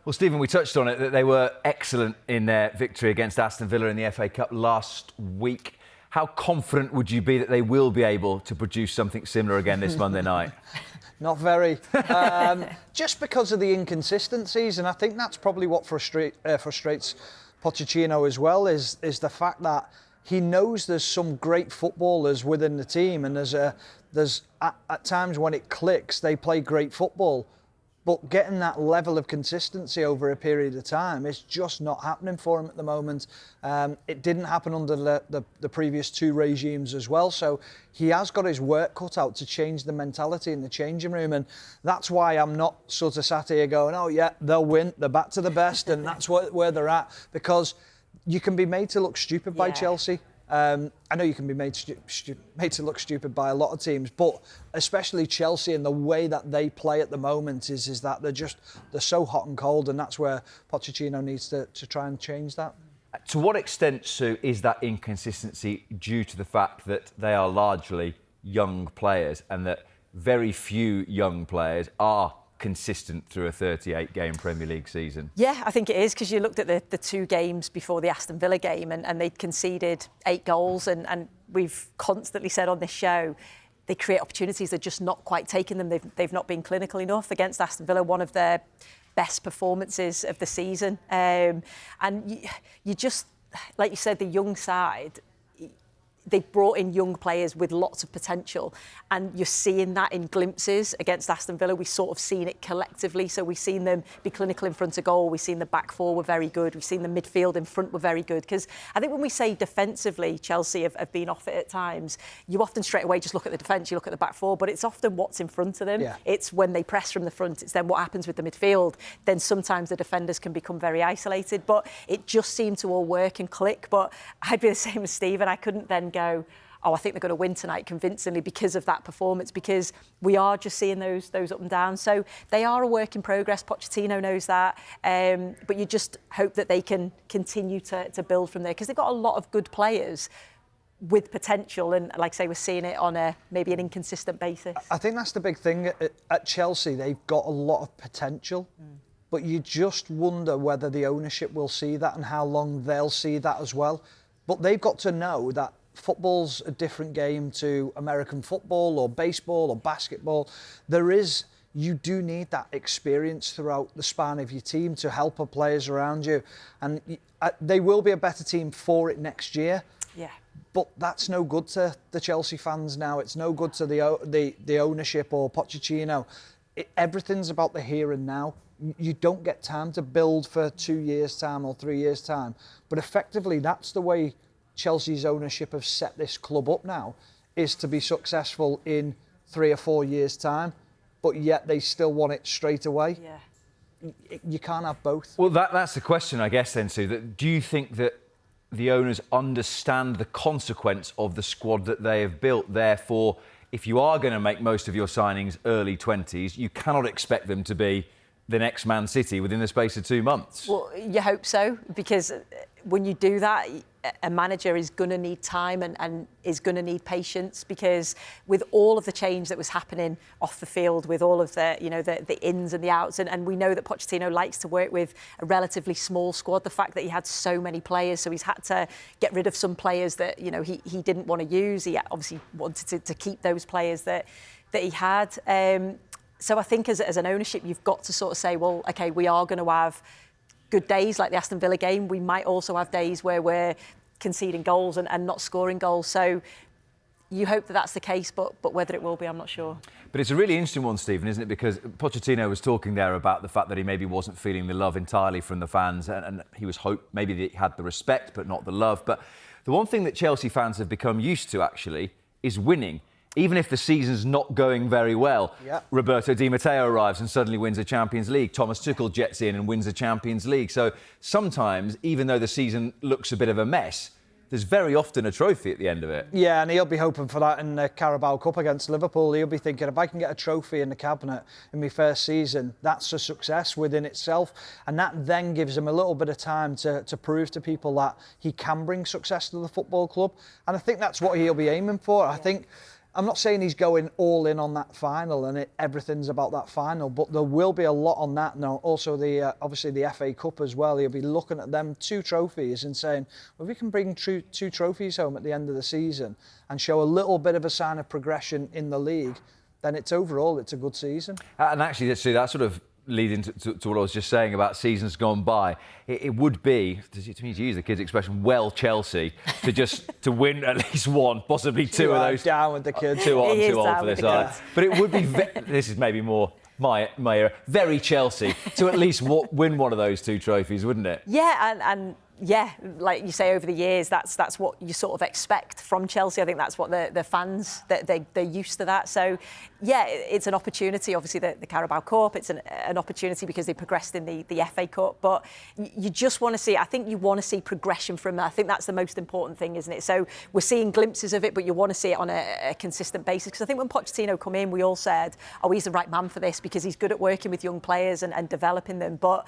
Well, Stephen, we touched on it, that they were excellent in their victory against Aston Villa in the FA Cup last week. How confident would you be that they will be able to produce something similar again this Monday night? Not very. Just because of the inconsistencies, and I think that's probably what frustrates Pochettino as well, is the fact that he knows there's some great footballers within the team, and there's at times when it clicks, they play great football. But getting that level of consistency over a period of time is just not happening for him at the moment. It didn't happen under the previous two regimes as well. So he has got his work cut out to change the mentality in the changing room. And that's why I'm not sort of sat here going, oh yeah, they'll win, they're back to the best, and that's where they're at. Because you can be made to look stupid by Chelsea. I know you can be made to look stupid by a lot of teams, but especially Chelsea, and the way that they play at the moment is that they're so hot and cold, and that's where Pochettino needs to try and change that. To what extent, Sue, is that inconsistency due to the fact that they are largely young players and that very few young players are consistent through a 38-game Premier League season? Yeah, I think it is, because you looked at the two games before the Aston Villa game and they'd conceded 8 goals and we've constantly said on this show they create opportunities, they're just not quite taking them. They've not been clinical enough. Against Aston Villa, one of their best performances of the season. And you just, like you said, the young side, they've brought in young players with lots of potential, and you're seeing that in glimpses. Against Aston Villa, we've sort of seen it collectively. So we've seen them be clinical in front of goal. We've seen the back four were very good. We've seen the midfield in front were very good. Because I think when we say defensively, Chelsea have been off it at times, you often straight away just look at the defence, you look at the back four, but it's often what's in front of them. Yeah. It's when they press from the front, it's then what happens with the midfield. Then sometimes the defenders can become very isolated, but it just seemed to all work and click. But I'd be the same as Stephen. I couldn't then go, oh, I think they're going to win tonight convincingly because of that performance, because we are just seeing those up and down. So they are a work in progress. Pochettino knows that. But you just hope that they can continue to build from there, because they've got a lot of good players with potential, and like I say, we're seeing it on maybe an inconsistent basis. I think that's the big thing at Chelsea. They've got a lot of potential. But you just wonder whether the ownership will see that and how long they'll see that as well. But they've got to know that football's a different game to American football or baseball or basketball. You do need that experience throughout the span of your team to help the players around you. And they will be a better team for it next year. Yeah. But that's no good to the Chelsea fans now. It's no good to the ownership or Pochettino. Everything's about the here and now. You don't get time to build for 2 years' time or 3 years' time. But effectively, that's the way Chelsea's ownership have set this club up now, is to be successful in 3 or 4 years' time, but yet they still want it straight away. Yeah. You can't have both. Well, that's the question, I guess, then, Sue. Do you think that the owners understand the consequence of the squad that they have built? Therefore, if you are going to make most of your signings early 20s, you cannot expect them to be the next Man City within the space of 2 months. Well, you hope so, because when you do that, a manager is going to need time and is going to need patience, because with all of the change that was happening off the field, with all of the ins and the outs, and we know that Pochettino likes to work with a relatively small squad. The fact that he had so many players, so he's had to get rid of some players that he didn't want to use. He obviously wanted to keep those players that he had. So I think as an ownership, you've got to sort of say, well, OK, we are going to have good days like the Aston Villa game. We might also have days where we're conceding goals and not scoring goals. So you hope that that's the case, but whether it will be, I'm not sure. But it's a really interesting one, Stephen, isn't it? Because Pochettino was talking there about the fact that he maybe wasn't feeling the love entirely from the fans, and he was maybe that he had the respect but not the love. But the one thing that Chelsea fans have become used to, actually, is winning. Even if the season's not going very well, Roberto Di Matteo arrives and suddenly wins a Champions League. Thomas Tuchel jets in and wins a Champions League. So sometimes, even though the season looks a bit of a mess, there's very often a trophy at the end of it. Yeah, and he'll be hoping for that in the Carabao Cup against Liverpool. He'll be thinking, if I can get a trophy in the cabinet in my first season, that's a success within itself. And that then gives him a little bit of time to prove to people that he can bring success to the football club. And I think that's what he'll be aiming for. I think I'm not saying he's going all in on that final and everything's about that final, but there will be a lot on that now. Also, obviously the FA Cup as well. He'll be looking at them 2 trophies and saying, well, if we can bring 2 trophies home at the end of the season and show a little bit of a sign of progression in the league, then it's a good season. And actually, that sort of leading to what I was just saying about seasons gone by, it would be, to use the kids' expression, well Chelsea to win at least one, possibly 2 of those. Down with the kids. Too old for this side. But it would be, this is maybe more my era, very Chelsea to at least win one of those 2 trophies, wouldn't it? Yeah, and yeah, like you say, over the years, that's what you sort of expect from Chelsea. I think that's what the fans, they're used to that. So, yeah, it's an opportunity. Obviously, the Carabao Cup, it's an opportunity because they progressed in the FA Cup. But you just want to see, I think you want to see progression from that. I think that's the most important thing, isn't it? So we're seeing glimpses of it, but you want to see it on a consistent basis. Because I think when Pochettino come in, we all said, oh, he's the right man for this because he's good at working with young players and developing them. But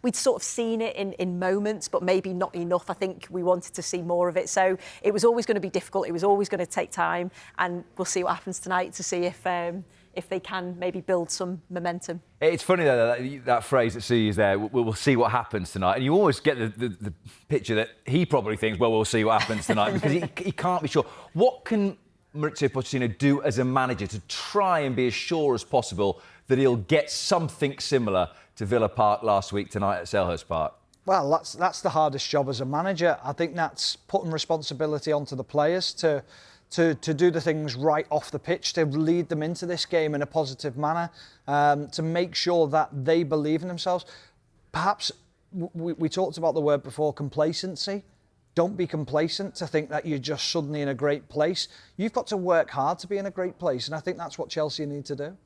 we'd sort of seen it in moments, but maybe not enough. I think we wanted to see more of it. So it was always going to be difficult. It was always going to take time. And we'll see what happens tonight to see if they can maybe build some momentum. It's funny, though, that phrase that Sue used there, we'll see what happens tonight. And you always get the picture that he probably thinks, well, we'll see what happens tonight, because he can't be sure. What can Mauricio Pochettino do as a manager to try and be as sure as possible that he'll get something similar to Villa Park last week tonight at Selhurst Park? Well, that's the hardest job as a manager. I think that's putting responsibility onto the players to do the things right off the pitch, to lead them into this game in a positive manner, to make sure that they believe in themselves. Perhaps we talked about the word before, complacency. Don't be complacent to think that you're just suddenly in a great place. You've got to work hard to be in a great place, and I think that's what Chelsea need to do.